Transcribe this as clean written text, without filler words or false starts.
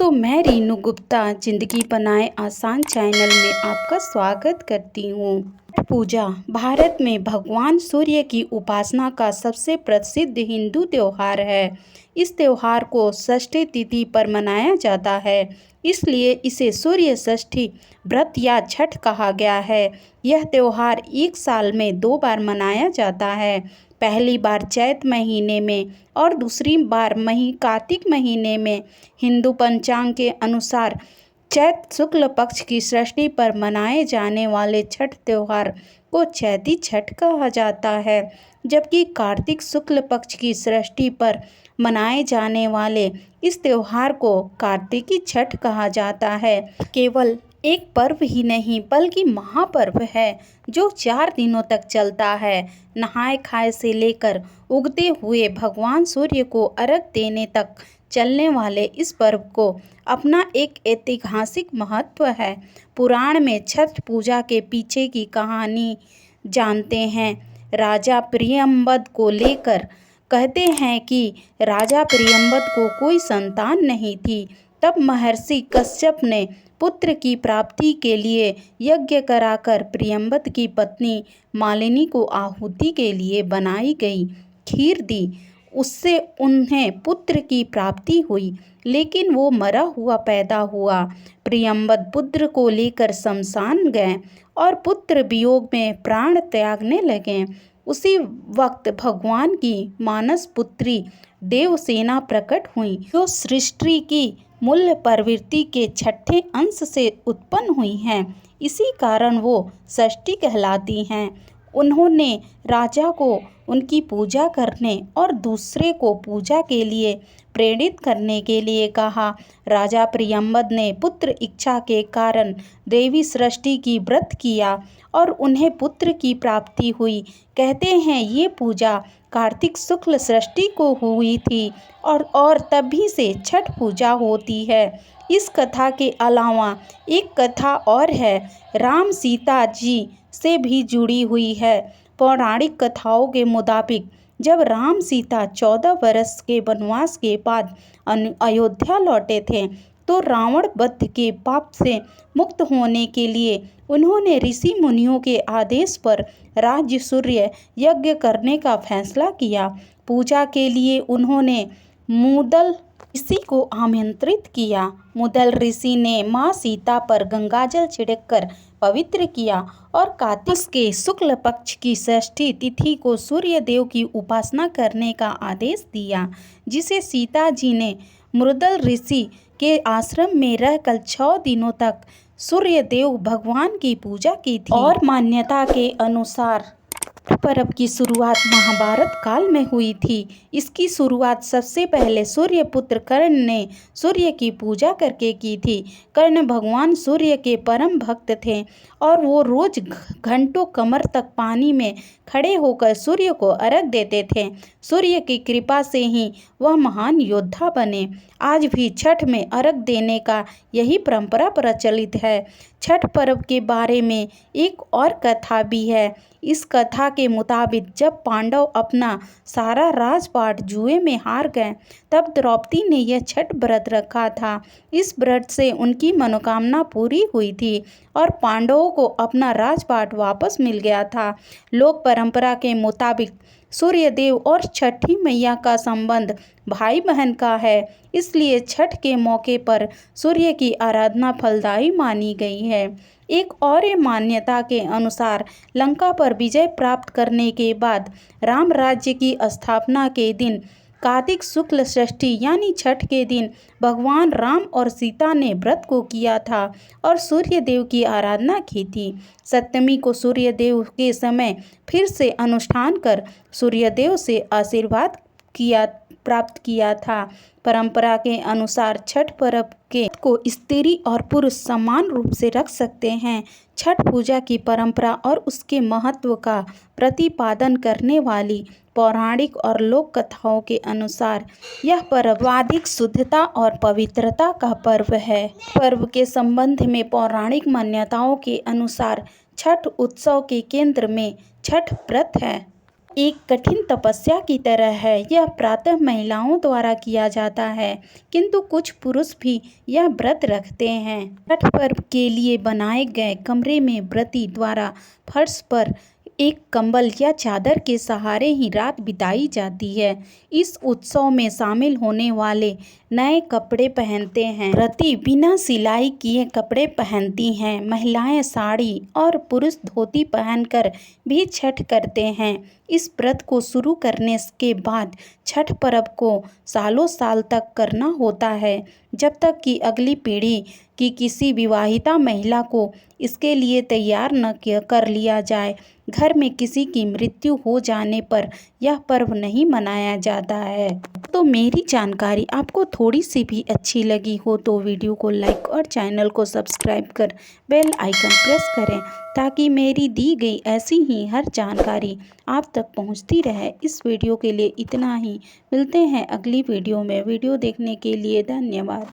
दोस्तों, मैं रीनू गुप्ता जिंदगी बनाए आसान चैनल में आपका स्वागत करती हूँ। छठ पूजा भारत में भगवान सूर्य की उपासना का सबसे प्रसिद्ध हिंदू त्योहार है। इस त्योहार को षष्ठी तिथि पर मनाया जाता है, इसलिए इसे सूर्य षष्ठी व्रत या छठ कहा गया है। यह त्योहार एक साल में 2 बार मनाया जाता है। पहली बार चैत महीने में और दूसरी बार कार्तिक महीने में। हिंदू पंचांग के अनुसार चैत शुक्ल पक्ष की षष्ठी पर मनाए जाने वाले छठ त्योहार को चैती छठ कहा जाता है, जबकि कार्तिक शुक्ल पक्ष की षष्ठी पर मनाए जाने वाले इस त्योहार को कार्तिकी छठ कहा जाता है। केवल एक पर्व ही नहीं बल्कि महापर्व है जो 4 दिनों तक चलता है। नहाए खाए से लेकर उगते हुए भगवान सूर्य को अर्घ देने तक चलने वाले इस पर्व को अपना एक ऐतिहासिक महत्व है। पुराण में छठ पूजा के पीछे की कहानी जानते हैं। राजा प्रियंवद को लेकर कहते हैं कि राजा प्रियंवद को कोई संतान नहीं थी। तब महर्षि कश्यप ने पुत्र की प्राप्ति के लिए यज्ञ कराकर प्रियंवद की पत्नी मालिनी को आहुति के लिए बनाई गई खीर दी। उससे उन्हें पुत्र की प्राप्ति हुई, लेकिन वो मरा हुआ पैदा हुआ। प्रियंवद पुत्र को लेकर शमशान गए और पुत्र वियोग में प्राण त्यागने लगे। उसी वक्त भगवान की मानस पुत्री देवसेना प्रकट हुई, जो सृष्टि की मूल प्रवृत्ति के छठे अंश से उत्पन्न हुई हैं। इसी कारण वो षष्ठी कहलाती हैं। उन्होंने राजा को उनकी पूजा करने और दूसरे को पूजा के लिए प्रेरित करने के लिए कहा। राजा प्रियंवद ने पुत्र इच्छा के कारण देवी सृष्टि की व्रत किया और उन्हें पुत्र की प्राप्ति हुई। कहते हैं ये पूजा कार्तिक शुक्ल षष्ठी को हुई थी और तभी से छठ पूजा होती है। इस कथा के अलावा एक कथा और है, राम सीता जी से भी जुड़ी हुई है। पौराणिक कथाओं के मुताबिक जब राम सीता 14 वर्ष के वनवास के बाद अयोध्या लौटे थे, तो रावण वध के पाप से मुक्त होने के लिए उन्होंने ऋषि मुनियों के आदेश पर राज्य सूर्य यज्ञ करने का फैसला किया। पूजा के लिए उन्होंने मुदल ऋषि को आमंत्रित किया। मुदल ऋषि ने माँ सीता पर गंगाजल छिड़ककर पवित्र किया और कार्तिक के शुक्ल पक्ष की षष्ठी तिथि को सूर्य देव की उपासना करने का आदेश दिया, जिसे सीता जी ने मुदल ऋषि के आश्रम में रहकर 6 दिनों तक सूर्य देव भगवान की पूजा की थी। और मान्यता के अनुसार पर्व की शुरुआत महाभारत काल में हुई थी। इसकी शुरुआत सबसे पहले सूर्यपुत्र कर्ण ने सूर्य की पूजा करके की थी। कर्ण भगवान सूर्य के परम भक्त थे और वो रोज घंटों कमर तक पानी में खड़े होकर सूर्य को अर्घ देते थे। सूर्य की कृपा से ही वह महान योद्धा बने। आज भी छठ में अर्घ देने का यही परंपरा प्रचलित है। छठ पर्व के बारे में एक और कथा भी है। इस कथा के मुताबिक जब पांडव अपना सारा राजपाट जुए में हार गए, तब द्रौपदी ने यह छठ व्रत रखा था। इस व्रत से उनकी मनोकामना पूरी हुई थी और पांडवों को अपना राजपाट वापस मिल गया था। लोक परंपरा के मुताबिक सूर्यदेव और छठी मैया का संबंध भाई बहन का है, इसलिए छठ के मौके पर सूर्य की आराधना फलदायी मानी गई है। एक और मान्यता के अनुसार लंका पर विजय प्राप्त करने के बाद राम राज्य की स्थापना के दिन कार्तिक शुक्ल षष्ठी यानी छठ के दिन भगवान राम और सीता ने व्रत को किया था और सूर्य देव की आराधना की थी। सप्तमी को सूर्य देव के समय फिर से अनुष्ठान कर सूर्य देव से आशीर्वाद प्राप्त किया था। परंपरा के अनुसार छठ पर्व को स्त्री और पुरुष समान रूप से रख सकते हैं। छठ पूजा की परंपरा और उसके महत्व का प्रतिपादन करने वाली पौराणिक और लोक कथाओं के अनुसार यह पर्व वैदिक शुद्धता और पवित्रता का पर्व है। पर्व के संबंध में पौराणिक मान्यताओं के अनुसार छठ उत्सव के केंद्र में छठ व्रत है एक कठिन तपस्या की तरह है। यह प्रातः महिलाओं द्वारा किया जाता है, किंतु कुछ पुरुष भी यह व्रत रखते हैं। छठ पर्व के लिए बनाए गए कमरे में व्रती द्वारा फर्श पर एक कंबल या चादर के सहारे ही रात बिताई जाती है। इस उत्सव में शामिल होने वाले नए कपड़े पहनते हैं। व्रती बिना सिलाई किए कपड़े पहनती हैं। महिलाएं साड़ी और पुरुष धोती पहनकर भी छठ करते हैं। इस व्रत को शुरू करने के बाद छठ पर्व को सालों साल तक करना होता है, जब तक कि अगली पीढ़ी की किसी विवाहिता महिला को इसके लिए तैयार न कर लिया जाए। घर में किसी की मृत्यु हो जाने पर यह पर्व नहीं मनाया जाता है। तो मेरी जानकारी आपको थोड़ी सी भी अच्छी लगी हो तो वीडियो को लाइक और चैनल को सब्सक्राइब कर बेल आइकन प्रेस करें, ताकि मेरी दी गई ऐसी ही हर जानकारी आप तक पहुंचती रहे। इस वीडियो के लिए इतना ही। मिलते हैं अगली वीडियो में। वीडियो देखने के लिए धन्यवाद।